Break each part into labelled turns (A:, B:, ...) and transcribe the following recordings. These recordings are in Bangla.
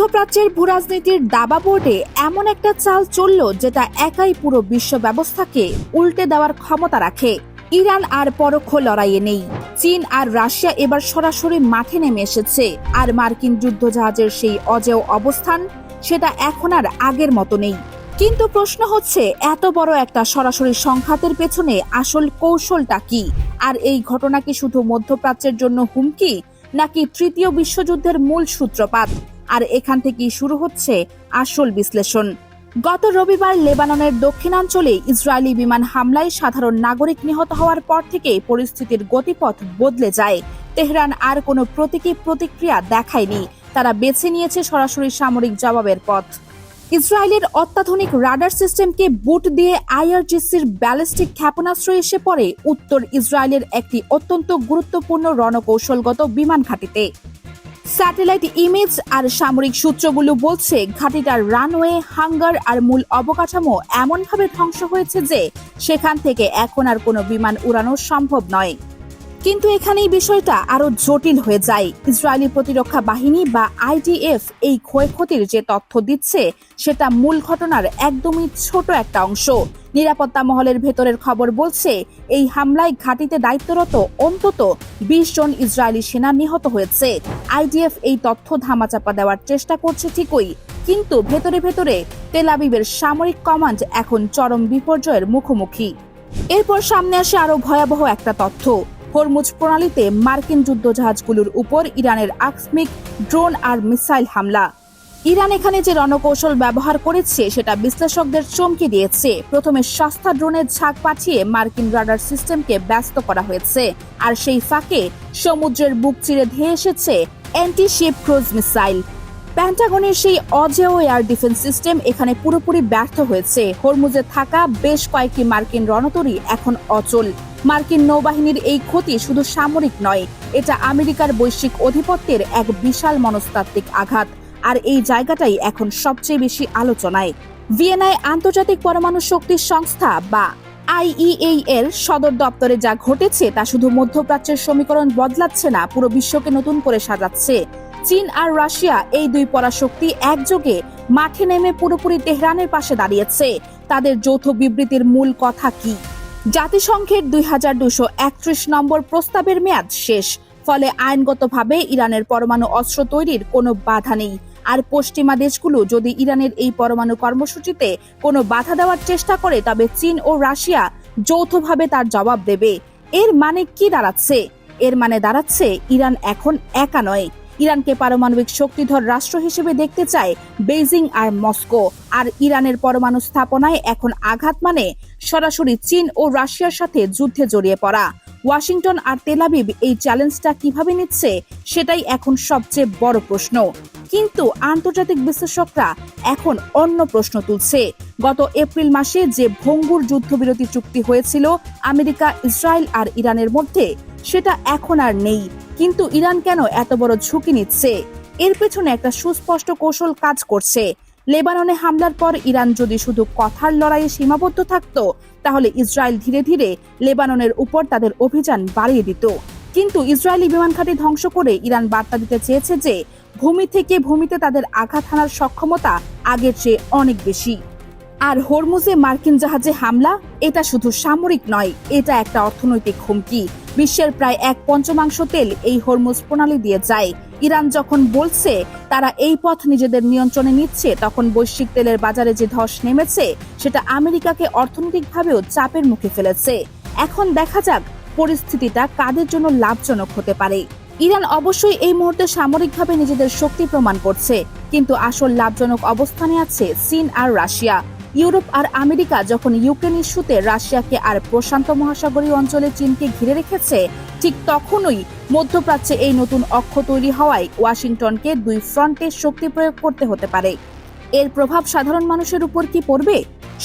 A: মধ্যপ্রাচ্যের ভূরাজনীতির দাবা বোর্ডে এমন একটা চাল চলল যেটা একাই পুরো বিশ্ব ব্যবস্থাকে উল্টে দেওয়ার ক্ষমতা রাখে। ইরান আর পরোক্ষ লড়াইয়ে নেই। চীন আর রাশিয়া এবার সরাসরি মাঠে নেমে এসেছে, আর মার্কিন যুদ্ধজাহাজের সেই অজেয় অবস্থান সেটা এখন আর আগের মতো নেই। কিন্তু প্রশ্ন হচ্ছে, এত বড় একটা সরাসরি সংঘাতের পেছনে আসল কৌশলটা কি? আর এই ঘটনা কি শুধু মধ্যপ্রাচ্যের জন্য হুমকি, নাকি তৃতীয় বিশ্বযুদ্ধের মূল সূত্রপাত? আর এখান থেকেই শুরু হচ্ছে আসল বিশ্লেষণ। গত রবিবার লেবাননের দক্ষিণাঞ্চলে ইসরায়েলি বিমান হামলায় সাধারণ নাগরিক নিহত হওয়ার পর থেকেই পরিস্থিতির গতিপথ বদলে যায়। তেহরান আর কোনো প্রতিক্রিয়া দেখায়নি, তারা বেছে নিয়েছে সরাসরি সামরিক জবাবের পথ। ইসরায়েলের অত্যাধুনিক রাডার সিস্টেমকে বুট দিয়ে আইআরজিসির ব্যালিস্টিক ক্ষেপণাস্ত্র এসে পড়ে উত্তর ইসরায়েলের একটি অত্যন্ত গুরুত্বপূর্ণ রণকৌশলগত বিমান ঘাঁটিতে। স্যাটেলাইট ইমেজ আর সামরিক সূত্রগুলো বলছে, ঘাঁটিটার রানওয়ে, হাঙ্গার আর মূল অবকাঠামো এমনভাবে ধ্বংস হয়েছে যে সেখান থেকে এখন আর কোনো বিমান উড়ানো সম্ভব নয়। কিন্তু এখানেই বিষয়টা আরো জটিল হয়ে যায়। ইসরায়েলি প্রতিরক্ষা বাহিনী বা আইডিএফ এই ক্ষয়ক্ষতির যে তথ্য দিচ্ছে সেটা মূল ঘটনার একদমই ছোট একটা অংশ। নিরাপত্তা মহলের ভেতরের খবর বলছে, এই হামলায় ঘাঁটিতে দায়িত্বরত অন্তত 20 জন ইসরায়েলি সেনা নিহত হয়েছে। আইডিএফ এই তথ্য ধামাচাপা দেওয়ার চেষ্টা করছে ঠিকই, কিন্তু ভেতরে ভেতরে তেল আবিবের সামরিক কমান্ড এখন চরম বিপর্যয়ের মুখোমুখি। এরপর সামনে আসে আরো ভয়াবহ একটা তথ্য, হরমুজ প্রণালীতে মার্কিন যুদ্ধজাহাজগুলোর উপর ইরানের আকস্মিক ড্রোন আর মিসাইল হামলা। ইরান এখানে যে রণকৌশল ব্যবহার করেছে সেটা বিশ্লেষকদের চমকে দিয়েছে। প্রথমে সস্তা ড্রোনের ঝাঁক পাঠিয়ে মার্কিন রাডার সিস্টেমকে ব্যস্ত করা হয়েছে, আর সেই ফাঁকে সমুদ্রের বুক চিরে ধেয়ে এসেছে অ্যান্টি শিপ ক্রুজ মিসাইল। পেন্টাগনের সেই অজেয় এয়ার ডিফেন্স সিস্টেম এখানে পুরোপুরি ব্যর্থ হয়েছে। হরমুজে থাকা বেশ কয়েকটি মার্কিন রণতরী এখন অচল। মার্কিন নৌবাহিনীর এই ক্ষতি শুধু সামরিক নয়, এটা আমেরিকার বৈশ্বিক আধিপত্যের এক বিশাল মনস্তাত্ত্বিক আঘাত। আর এই জায়গাটাই এখন সবচেয়ে বেশি আলোচনায়। ভিয়েনায় আন্তর্জাতিক পরমাণু শক্তি সংস্থা বা আইইএই এর সদর দপ্তরে যা ঘটেছে তা শুধু মধ্যপ্রাচ্যের সমীকরণ বদলাচ্ছে না, পুরো বিশ্বকে নতুন করে সাজাচ্ছে। চীন আর রাশিয়া এই দুই পরাশক্তি একযোগে মাঠে নেমে পুরোপুরি তেহরানের পাশে দাঁড়িয়েছে। তাদের যৌথ বিবৃতির মূল কথা কি? জাতিসংঘের 2231 নম্বর প্রস্তাবের মেয়াদ শেষ, ফলে আইনগতভাবে ইরানের পরমাণু অস্ত্র তৈরির কোনো বাধা নেই। আর পশ্চিমা দেশগুলো যদি ইরানের এই পরমাণু কর্মসূচিতে কোনো বাধা দেওয়ার চেষ্টা করে, তবে চীন ও রাশিয়া যৌথভাবে তার জবাব দেবে। এর মানে কি দাঁড়াচ্ছে? এর মানে দাঁড়াচ্ছে, ইরান এখন একা নয়। ইরানকে পারমাণবিক শক্তিধর রাষ্ট্র হিসেবে দেখতে চায় বেইজিং আর মস্কো। আর ইরানের পরমাণু স্থাপনায় এখন আঘাত মানে সরাসরি চীন ও রাশিয়ার সাথে যুদ্ধে জড়িয়ে পড়া। ওয়াশিংটন আর তেল আবিব এই চ্যালেঞ্জটা কিভাবে নিচ্ছে সেটাই এখন সবচেয়ে বড় প্রশ্ন। কিন্তু আন্তর্জাতিক বিশ্লেষকরা এখন অন্য প্রশ্ন তুলছে। গত এপ্রিল মাসে যে ভঙ্গুর যুদ্ধবিরতি চুক্তি হয়েছিল আমেরিকা, ইসরায়েল আর ইরানের মধ্যে, সেটা এখন আর নেই। কিন্তু ইরান কেন এত বড় ঝুঁকি নিচ্ছে? এর পেছনে একটা সুস্পষ্ট কৌশল কাজ করছে। লেবাননে হামলার পর ইরান যদি শুধু কথার লড়াইয়ে সীমাবদ্ধ থাকত, তাহলে ইসরায়েল ধীরে ধীরে লেবাননের উপর তাদের অভিযান বাড়িয়ে দিত। কিন্তু ইসরায়েলি বিমান ঘাঁটি ধ্বংস করে ইরান বার্তা দিতে চেয়েছে যে ভূমি থেকে ভূমিতে তাদের আঘাত হানার সক্ষমতা আগের চেয়ে অনেক বেশি। আর হরমুজে মার্কিন জাহাজে হামলা, এটা শুধু সামরিক নয়, এটা একটা অর্থনৈতিক হুমকি। বিশ্বের প্রায় 1/5 তেল এই হরমুজ প্রণালী দিয়ে যায়। ইরান যখন বলছে তারা এই পথ নিজেদের নিয়ন্ত্রণে নিচ্ছে, তখন বৈশ্বিক তেলের বাজারে যে ধস নেমেছে সেটা আমেরিকাকে অর্থনৈতিকভাবেও চাপের মুখে ফেলেছে। এখন দেখা যাক পরিস্থিতিটা কাদের জন্য লাভজনক হতে পারে। ইরান অবশ্যই এই মুহূর্তে সামরিকভাবে নিজেদের শক্তি প্রমাণ করছে, কিন্তু আসল লাভজনক অবস্থানে আছে চীন আর রাশিয়া। ইউরোপ আর আমেরিকা যখন ইউক্রেন ইস্যুতে রাশিয়াকে আর প্রশান্ত মহাসাগরীয় অঞ্চলে চীনকে ঘিরে রেখেছে, ঠিক তখনই মধ্যপ্রাচ্যে এই নতুন অক্ষ তৈরি হওয়ায় ওয়াশিংটনকে দুই ফ্রন্টে শক্তি প্রয়োগ করতে হতে পারে। এর প্রভাব সাধারণ মানুষের উপর কি পড়বে?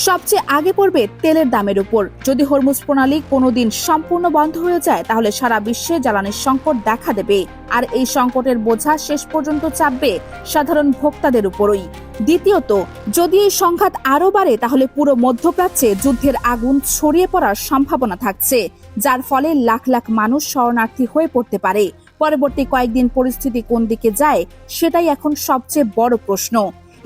A: সবচেয়ে আগে পড়বে তেলের দামের উপর। যদি হরমুজ প্রণালী কোনোদিন সম্পূর্ণ বন্ধ হয়ে যায়, তাহলে সারা বিশ্বে জ্বালানির সংকট দেখা দেবে, আর এই সংকটের বোঝা শেষ পর্যন্ত চাপবে সাধারণ ভোক্তাদের উপরই। দ্বিতীয়ত, যদি এই সংঘাত আরো বাড়ে, তাহলে পুরো মধ্যপ্রাচ্যে যুদ্ধের আগুন ছড়িয়ে পড়ার সম্ভাবনা থাকছে, যার ফলে লাখ লাখ মানুষ শরণার্থী হয়ে পড়তে পারে। পরবর্তী কয়েকদিন পরিস্থিতি কোন দিকে যায় সেটাই এখন সবচেয়ে বড় প্রশ্ন।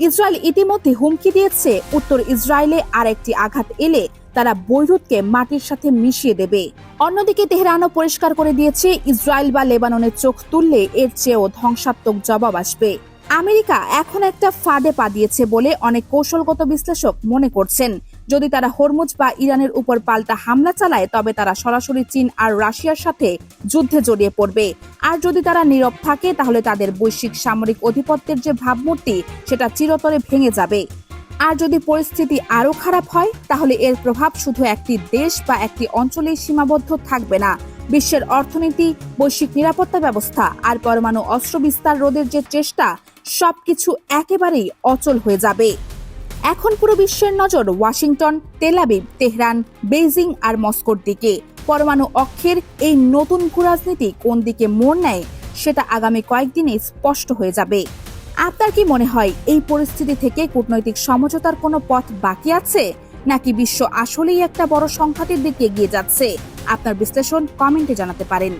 A: ইসরায়েল ইতিমধ্যে হুমকি দিয়েছে উত্তর ইসরায়েলে আরেকটি আঘাত এলে তারা বৈরুতকে মাটির সাথে মিশিয়ে দেবে। অন্যদিকে তেহরানও পরিষ্কার করে দিয়েছে ইসরায়েল বা লেবাননের চোখ তুললে এর চেয়েও ধ্বংসাত্মক জবাব আসবে। আমেরিকা এখন একটা ফাঁদে পা দিয়েছে বলে অনেক কৌশলগত বিশ্লেষক মনে করছেন। যদি তারা হরমুজ বা ইরানের উপর পাল্টা হামলা চালায় তবে তারা সরাসরি চীন আর রাশিয়ার সাথে যুদ্ধে জড়িয়ে পড়বে। আর যদি তারা নীরব থাকে তাহলে তাদের বৈশ্বিক সামরিক আধিপত্যের যে ভাবমূর্তি সেটা চিরতরে ভেঙে যাবে। আর যদি পরিস্থিতি আরো খারাপ হয় তাহলে এর প্রভাব শুধু একটি দেশ বা একটি অঞ্চলেই সীমাবদ্ধ থাকবে না। বিশ্বের অর্থনীতি, বৈশ্বিক নিরাপত্তা ব্যবস্থা আর পরমাণু অস্ত্র বিস্তার রোধের যে চেষ্টা সবকিছু একেবারেই অচল হয়ে যাবে। এখন পুরো বিশ্বের নজর Washington, Tel Aviv, Tehran, Beijing আর মস্কোর দিকে। পরমাণু অক্ষের এই নতুন ভূরাজনীতি কোন দিকে মোড় নেয় সেটা আগামী কয়েকদিনে স্পষ্ট হয়ে যাবে। আপনার কি মনে হয় এই পরিস্থিতি থেকে কূটনৈতিক সমঝোতার কোনো পথ বাকি আছে, নাকি বিশ্ব আসলেই একটা বড় সংঘাতের দিকে এগিয়ে যাচ্ছে? আপনার বিশ্লেষণ কমেন্টে জানাতে পারেন।